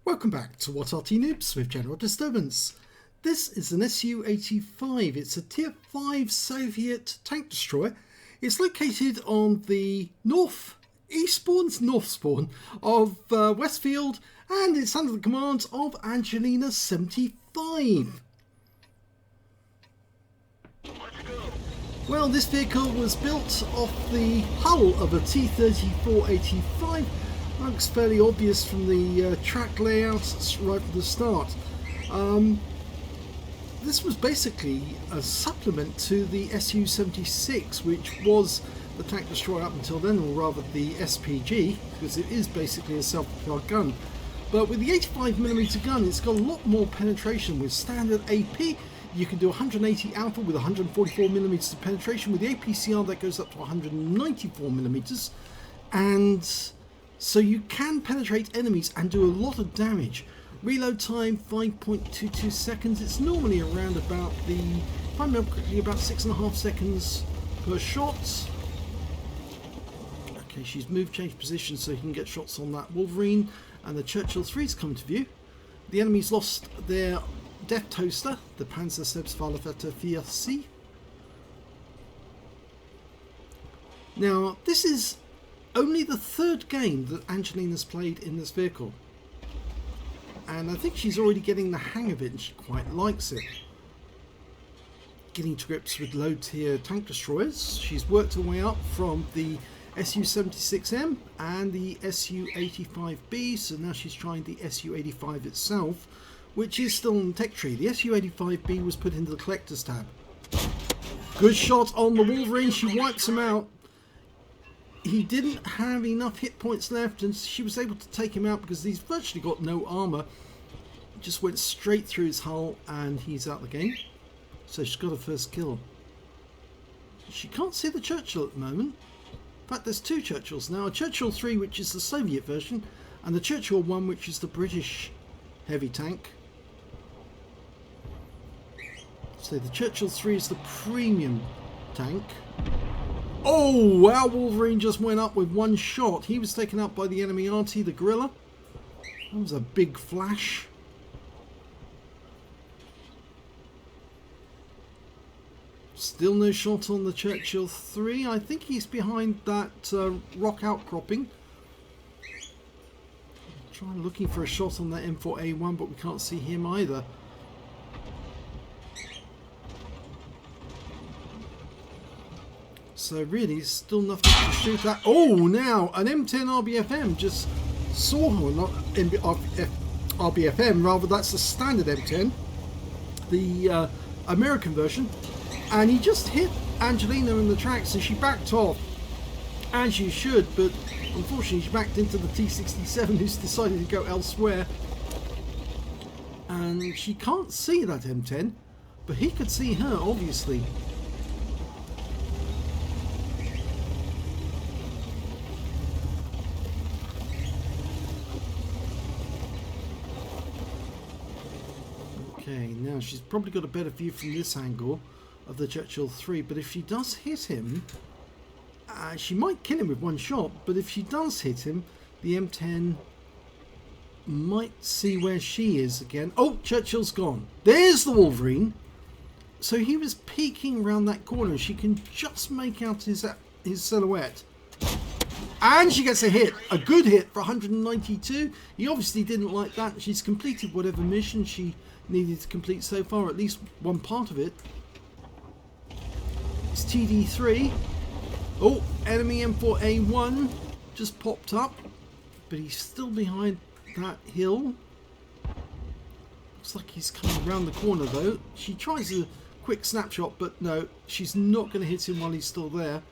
Welcome back to What Arty Noobs with General Disturbance. This is an SU-85. It's a Tier 5 Soviet tank destroyer. It's located on the north spawn of Westfield, and it's under the command of Angelina 75. Well, this vehicle was built off the hull of a T-34-85. Looks fairly obvious from the track layout right from the start. This was basically a supplement to the SU-76, which was the tank destroyer up until then, or rather the SPG, because it is basically a self-propelled gun. But with the 85mm gun, it's got a lot more penetration. With standard AP, you can do 180 alpha with 144mm of penetration. With the APCR, that goes up to 194mm, and so you can penetrate enemies and do a lot of damage. Reload time 5.22 seconds. It's normally around about if I remember correctly, about 6.5 seconds per shot. Okay, she's moved, changed position so you can get shots on that Wolverine, and the Churchill 3's come to view. The enemy's lost their Death Toaster, the Panzer Selbstfahrerfette 4C. Now, this is only the third game that Angelina's played in this vehicle, and I think she's already getting the hang of it and she quite likes it. Getting to grips with low tier tank destroyers. She's worked her way up from the SU-76M and the SU-85B, so now she's trying the SU-85 itself, which is still on the tech tree. The SU-85B was put into the collector's tab. Good shot on the Wolverine, she wipes him out. He didn't have enough hit points left, and she was able to take him out because he's virtually got no armor. Just went straight through his hull and he's out of the game. So she's got her first kill. She can't see the Churchill at the moment. In fact, there's two Churchills now. A Churchill 3, which is the Soviet version, and the Churchill 1, which is the British heavy tank. So the Churchill 3 is the premium tank. Oh, our Wolverine just went up with one shot. He was taken out by the enemy Arty, the gorilla. That was a big flash. Still no shot on the Churchill 3. I think he's behind that rock outcropping. Try looking for a shot on that M4A1, but we can't see him either. So really, still nothing to shoot at. Oh, now an M10 RBFM just saw her, not RBFM, rather that's the standard M10, the American version, and he just hit Angelina in the tracks, and she backed off, as she should, but unfortunately she backed into the T67, who's decided to go elsewhere, and she can't see that M10, but he could see her, obviously. Okay, now she's probably got a better view from this angle of the Churchill 3, but if she does hit him, she might kill him with one shot, but if she does hit him, the M10 might see where she is again. Oh, Churchill's gone. There's the Wolverine. So he was peeking around that corner. She can just make out his silhouette. And she gets a hit, a good hit for 192. He obviously didn't like that. She's completed whatever mission she needed to complete so far, at least one part of it. It's TD3. Oh, enemy M4A1 just popped up, but he's still behind that hill. Looks like he's coming around the corner though. She tries a quick snapshot, but no, she's not going to hit him while he's still there.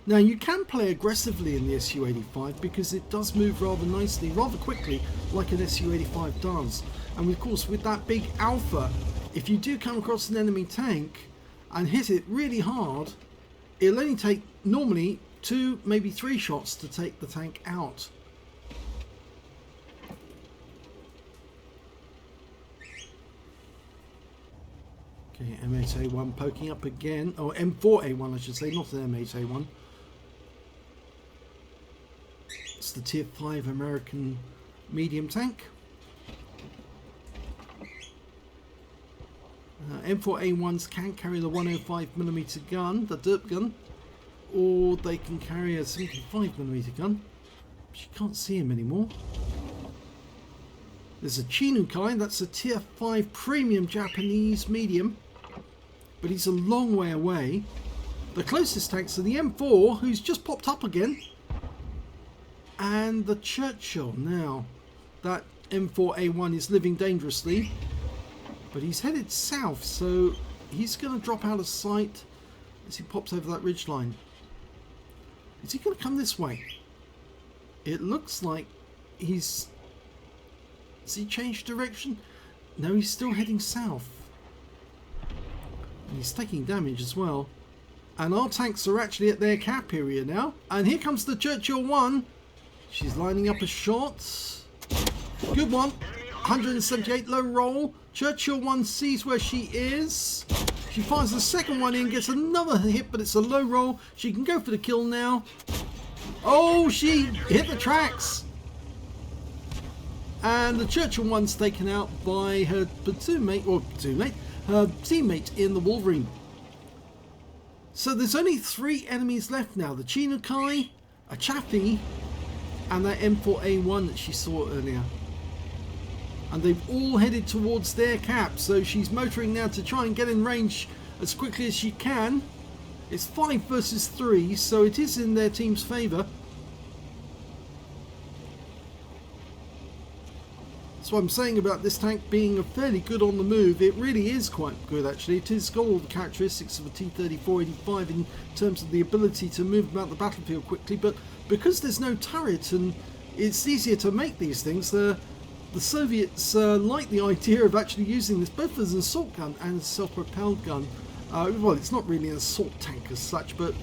Now you can play aggressively in the SU-85 because it does move rather nicely, rather quickly, like an SU-85 does. And of course with that big alpha, if you do come across an enemy tank and hit it really hard, it'll only take normally 2, maybe 3 shots to take the tank out. Okay, M8A1 poking up again, or M4A1 I should say, not an M8A1. It's the tier 5 American medium tank. M4A1s can carry the 105mm gun, the derp gun, or they can carry a 75mm gun. But you can't see him anymore. There's a Chinukai, that's a tier 5 premium Japanese medium, but he's a long way away. The closest tanks are the M4, who's just popped up again, and the Churchill. Now, that M4A1 is living dangerously, but he's headed south, so he's going to drop out of sight as he pops over that ridgeline. Is he going to come this way? It looks like he's... Has he changed direction? No, he's still heading south. And he's taking damage as well. And our tanks are actually at their cap area now. And here comes the Churchill 1. She's lining up a shot. Good one. 178 low roll. Churchill 1 sees where she is. She fires the second one in, gets another hit, but it's a low roll. She can go for the kill now. Oh, she hit the tracks. And the Churchill 1's taken out by her platoon mate, her teammate in the Wolverine. So there's only 3 enemies left now. The Chinukai, a Chaffee, and that M4A1 that she saw earlier. And they've all headed towards their cap, so she's motoring now to try and get in range as quickly as she can. It's 5 versus 3, so it is in their team's favour. That's what I'm saying about this tank being fairly good on the move. It really is quite good, actually. It has got all the characteristics of a T-34-85 in terms of the ability to move about the battlefield quickly, but because there's no turret and it's easier to make these things, the Soviets like the idea of actually using this both as an assault gun and a self-propelled gun. Well, it's not really an assault tank as such, but,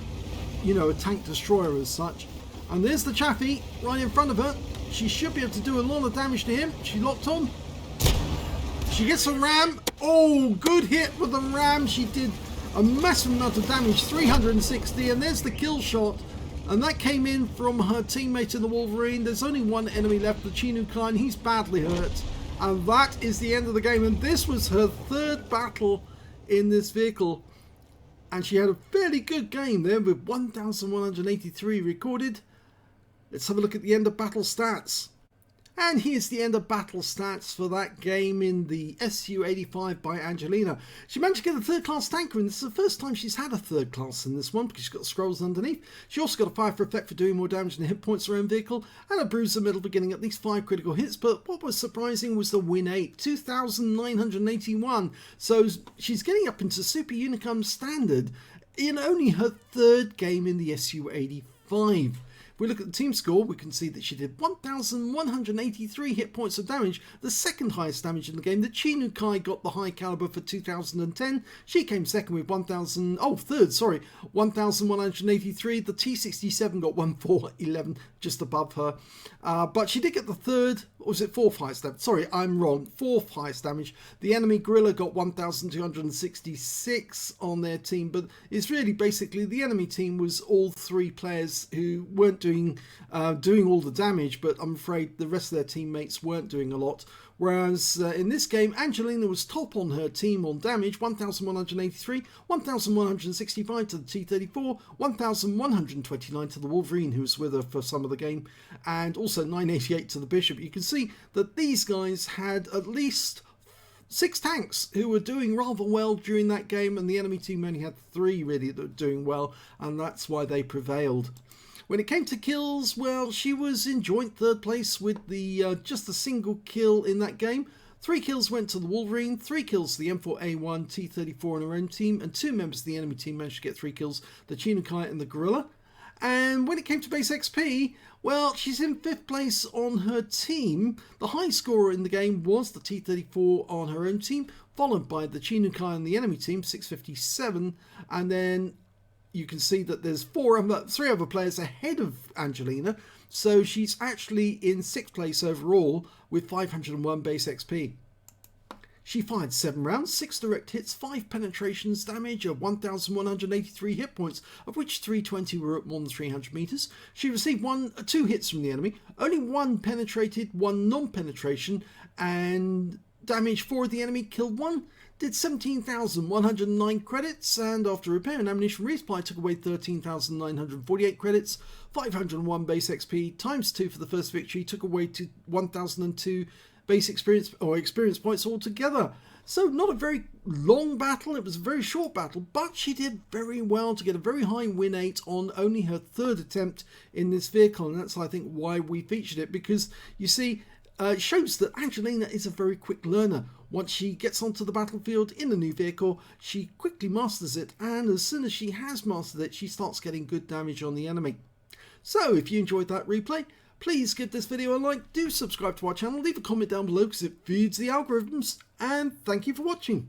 you know, a tank destroyer as such. And there's the Chaffee right in front of her. She should be able to do a lot of damage to him. She locked on. She gets a ram. Oh, good hit with the ram. She did a massive amount of damage, 360, and there's the kill shot. And that came in from her teammate in the Wolverine. There's only one enemy left, the Chinukai, and he's badly hurt. And that is the end of the game. And this was her 3rd battle in this vehicle. And she had a fairly good game there with 1,183 recorded. Let's have a look at the end of battle stats. And here's the end of battle stats for that game in the SU-85 by Angelina. She managed to get a 3rd class tanker, and this is the first time she's had a 3rd class in this one because she's got the scrolls underneath. She also got a fire for effect for doing more damage than hit points to her own vehicle, and a bruiser middle for getting at least 5 critical hits. But what was surprising was the win 8, 2,981. So she's getting up into Super Unicum standard in only her 3rd game in the SU-85. If we look at the team score, we can see that she did 1,183 hit points of damage, the 2nd highest damage in the game. The Chinukai got the high caliber for 2010. She came 2nd with 1,183. The T67 got 1,411, just above her. But she did get the 3rd, or was it 4th highest damage? Sorry, I'm wrong. 4th highest damage. The enemy Gorilla got 1,266 on their team, but it's really basically the enemy team was all 3 players who weren't doing all the damage, but I'm afraid the rest of their teammates weren't doing a lot. Whereas in this game, Angelina was top on her team on damage, 1,183, 1,165 to the T-34, 1,129 to the Wolverine, who was with her for some of the game, and also 988 to the Bishop. You can see that these guys had at least 6 tanks who were doing rather well during that game, and the enemy team only had 3 really that were doing well, and that's why they prevailed. When it came to kills, well, she was in joint 3rd place with the just a single kill in that game. 3 kills went to the Wolverine, 3 kills to the M4A1, T-34 on her own team, and 2 members of the enemy team managed to get 3 kills, the Chinukai and the Gorilla. And when it came to base XP, well, she's in 5th place on her team. The high scorer in the game was the T-34 on her own team, followed by the Chinukai on the enemy team, 657, and then you can see that there's 3 other players ahead of Angelina, so she's actually in 6th place overall with 501 base XP. She fired 7 rounds, 6 direct hits, 5 penetrations, damage of 1,183 hit points, of which 320 were at more than 300 meters. She received 2 hits from the enemy, only 1 penetrated, 1 non-penetration, and damage 4 of the enemy, killed 1. Did 17,109 credits, and after repair and ammunition resupply took away 13,948 credits, 501 base XP, times 2 for the first victory, took away to 1,002 base experience points altogether. So not a very long battle, it was a very short battle, but she did very well to get a very high win rate on only her 3rd attempt in this vehicle, and that's I think why we featured it, because you see, it shows that Angelina is a very quick learner. Once she gets onto the battlefield in a new vehicle, she quickly masters it, and as soon as she has mastered it, she starts getting good damage on the enemy. So if you enjoyed that replay, please give this video a like, do subscribe to our channel, leave a comment down below because it feeds the algorithms, and thank you for watching.